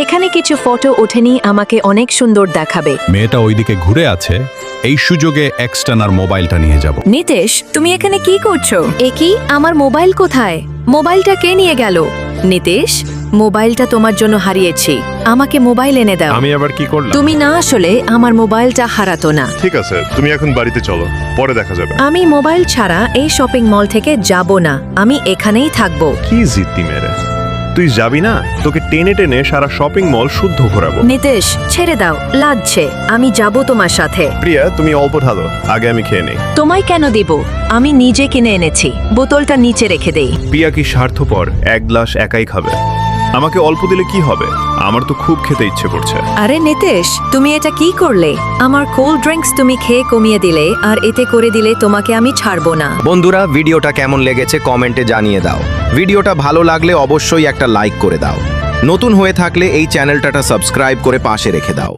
এখানে কিছু ফটো ওঠেনি, আমাকে অনেক সুন্দর দেখাবে। মেয়েটা ওইদিকে ঘুরে আছে, এই সুযোগে এক্সটার্নার মোবাইলটা নিয়ে যাব। নিতেশ, তুমি এখানে কি করছো? এ কি, আমার মোবাইল কোথায়? মোবাইলটা কে নিয়ে গেল? নিতেশ, মোবাইলটা তোমার জন্য হারিয়েছি, আমাকে মোবাইল এনে দাও। আমি আবার কি করলাম? তুমি না আসলে আমার মোবাইলটা হারাতো না। ঠিক আছে, তুমি এখন বাড়িতে চলো, পরে দেখা যাবে। আমি মোবাইল ছাড়া এই শপিং মল থেকে যাব না, আমি এখানেই থাকবো। কি জিদ্দি মেরে, তুই যাবি না? তোকে টেনে টেনে সারা শপিং মল শুদ্ধ ঘোরাবো। নিতেশ, ছেড়ে দাও, লাগছে, আমি যাব তোমার সাথে। প্রিয়া, তুমি অল্প ঢালো, আগে আমি খেয়ে নেই। তোমায় কেন দিব? আমি নিজে কিনে এনেছি, বোতলটা নিচে রেখে দেই। প্রিয়া কি স্বার্থপর, এক গ্লাস একাই খাবে? আমাকে অল্প দিলে কি হবে? আমার তো খুব খেতে ইচ্ছে করছে। আরে নিতেশ, তুমি এটা কি করলে? আমার কোল্ড ড্রিঙ্কস তুমি খেয়ে কমিয়ে দিলে, আর এতে করে দিলে তোমাকে আমি ছাড়বো না। বন্ধুরা, ভিডিওটা কেমন লেগেছে কমেন্টে জানিয়ে দাও। ভিডিওটা ভালো লাগলে অবশ্যই একটা লাইক করে দাও। নতুন হয়ে থাকলে এই চ্যানেলটা সাবস্ক্রাইব করে পাশে রেখে দাও।